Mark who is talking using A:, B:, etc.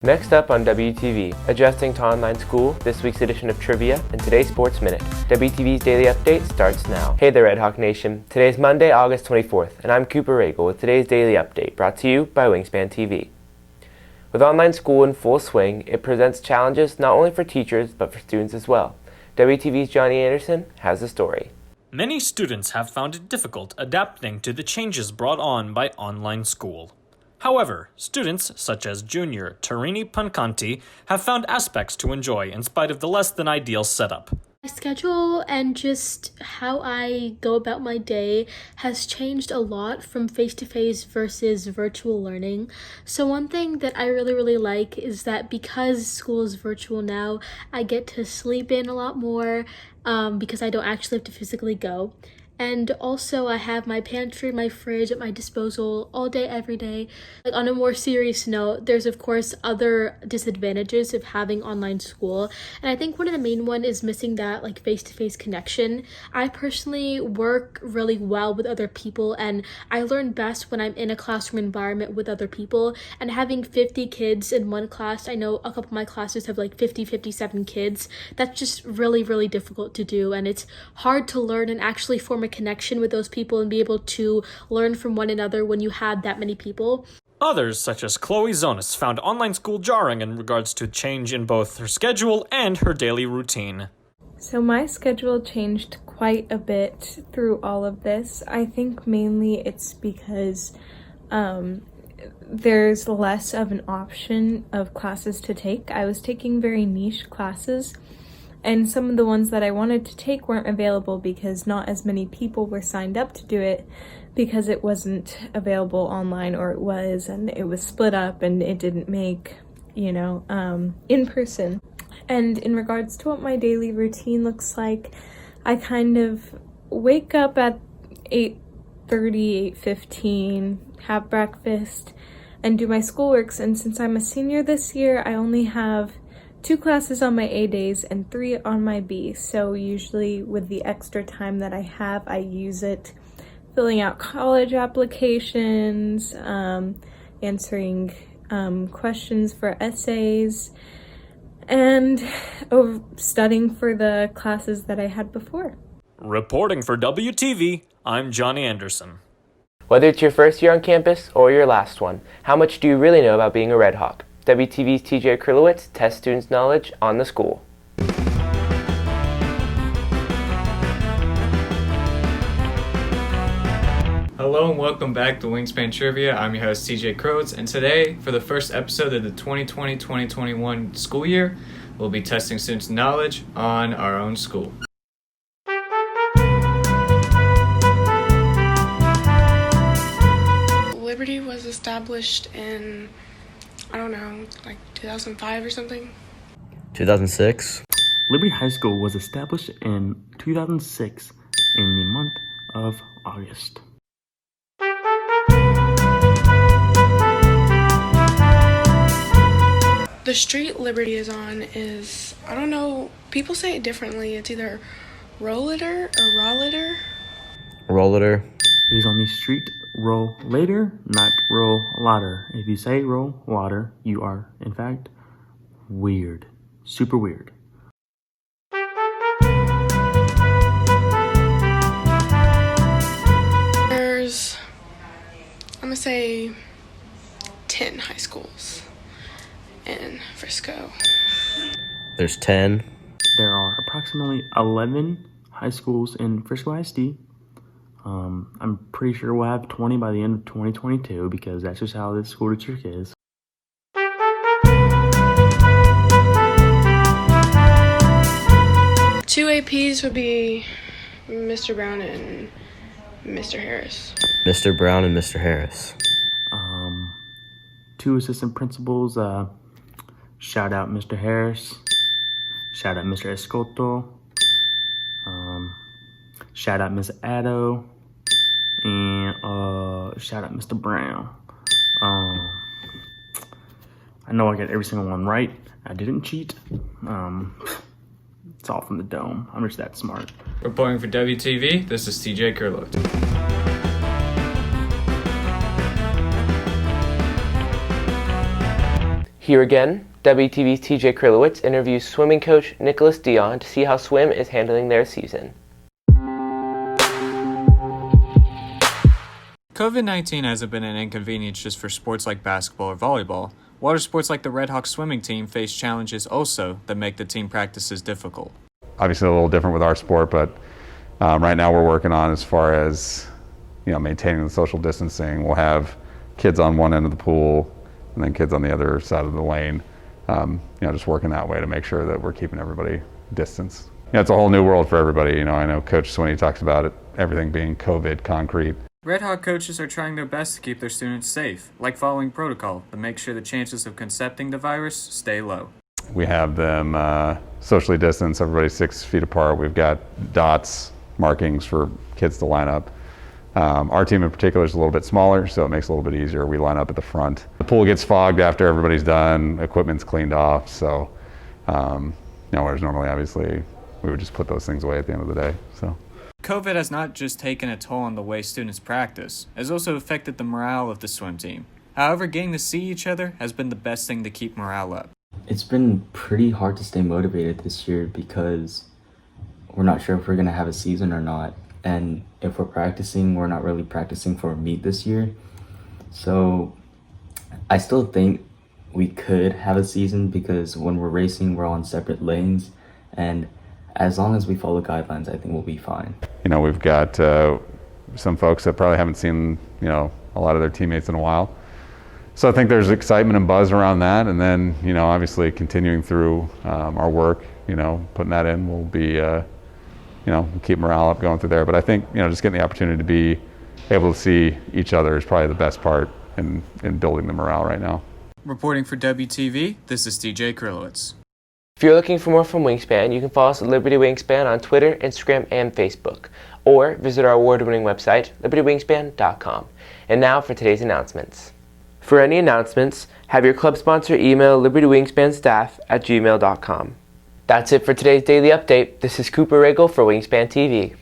A: Next up on WTV, adjusting to online school, this week's edition of Trivia, and today's Sports Minute. WTV's Daily Update starts now. Hey there, Red Hawk Nation. Today's Monday, August 24th, and I'm Cooper Ragle with today's Daily Update, brought to you by Wingspan TV. With online school in full swing, it presents challenges not only for teachers, but for students as well. WTV's Johnny Anderson has the story.
B: Many students have found it difficult adapting to the changes brought on by online school. However, students such as junior Tarini Pankanti have found aspects to enjoy in spite of the less than ideal setup.
C: My schedule and just how I go about my day has changed a lot from face-to-face versus virtual learning. So one thing that I really like is that because school is virtual now, I get to sleep in a lot more because I don't actually have to physically go. And also I have my pantry, my fridge at my disposal all day, every day. Like on a more serious note, there's of course other disadvantages of having online school. And I think one of the main one is missing that like face-to-face connection. I personally work really well with other people and I learn best when I'm in a classroom environment with other people. And having 50 kids in one class, I know a couple of my classes have like 57 kids. That's just really difficult to do. And it's hard to learn and actually form a connection with those people and be able to learn from one another when you have that many people.
B: Others, such as Chloe Zonis, found online school jarring in regards to change in both her schedule and her daily routine.
D: So my schedule changed quite a bit through all of this. I think mainly it's because there's less of an option of classes to take. I was taking very niche classes, and some of the ones that I wanted to take weren't available because not as many people were signed up to do it because it wasn't available online, or it was, and it was split up and it didn't make, in person. And in regards to what my daily routine looks like, I kind of wake up at 8:30, 8:15, have breakfast, and do my schoolworks. And since I'm a senior this year, I only have 2 classes on my A days and 3 on my B. So usually with the extra time that I have, I use it filling out college applications, answering questions for essays, and studying for the classes that I had before.
B: Reporting for WTV, I'm Johnny Anderson.
A: Whether it's your first year on campus or your last one, how much do you really know about being a Red Hawk? WTV's TJ Krylowitz tests students' knowledge on the school.
E: Hello and welcome back to Wingspan Trivia. I'm your host TJ Krylowitz, and today, for the first episode of the 2020-2021 school year, we'll be testing students' knowledge on our own school.
F: Liberty was established in, 2005 or something?
G: 2006.
H: Liberty High School was established in 2006 in the month of August.
F: The street Liberty is on is, people say it differently. It's either Rolliter or Rolliter.
G: Rolliter.
H: It is on the street roll later, not roll later. If you say roll later, you are, in fact, weird. Super weird.
F: There's, 10 high schools in Frisco.
G: There's 10.
H: There are approximately 11 high schools in Frisco ISD. I'm pretty sure we'll have 20 by the end of 2022 because that's just how this school district is.
F: Two APs would be Mr. Brown and Mr. Harris.
G: Mr. Brown and Mr. Harris.
H: 2 assistant principals, shout out Mr. Harris, shout out Mr. Escoto, shout out Ms. Addo, and shout out Mr. Brown. I know I got every single one right. I didn't cheat. It's all from the dome. I'm just that smart.
E: Reporting for WTV, this is TJ Krylowitz.
A: Here again, WTV's TJ Krylowitz interviews swimming coach Nicholas Dion to see how swim is handling their season.
E: COVID-19 hasn't been an inconvenience just for sports like basketball or volleyball. Water sports like the Red Hawks swimming team face challenges also that make the team practices difficult.
I: Obviously a little different with our sport, but right now we're working on as far as maintaining the social distancing. We'll have kids on one end of the pool and then kids on the other side of the lane. Just working that way to make sure that we're keeping everybody distanced. It's a whole new world for everybody. I know Coach Swinney talks about it, everything being COVID concrete.
E: Red Hawk coaches are trying their best to keep their students safe, like following protocol to make sure the chances of concepting the virus stay low.
I: We have them socially distanced, everybody's 6 feet apart. We've got dots, markings for kids to line up. Our team in particular is a little bit smaller, so it makes it a little bit easier. We line up at the front. The pool gets fogged after everybody's done, equipment's cleaned off, so whereas normally obviously we would just put those things away at the end of the day. So
E: COVID has not just taken a toll on the way students practice, it has also affected the morale of the swim team. However, getting to see each other has been the best thing to keep morale up.
J: It's been pretty hard to stay motivated this year because we're not sure if we're going to have a season or not. And if we're practicing, we're not really practicing for a meet this year. So I still think we could have a season because when we're racing, we're on separate lanes. And as long as we follow guidelines, I think we'll be fine.
I: We've got some folks that probably haven't seen, a lot of their teammates in a while. So I think there's excitement and buzz around that. And then, obviously continuing through our work, putting that in will be, keep morale up going through there. But I think, just getting the opportunity to be able to see each other is probably the best part in building the morale right now.
E: Reporting for WTV, this is TJ Krylowitz.
A: If you're looking for more from Wingspan, you can follow us at Liberty Wingspan on Twitter, Instagram, and Facebook, or visit our award-winning website, libertywingspan.com. And now for today's announcements. For any announcements, have your club sponsor email libertywingspanstaff@gmail.com. That's it for today's daily update. This is Cooper Ragle for Wingspan TV.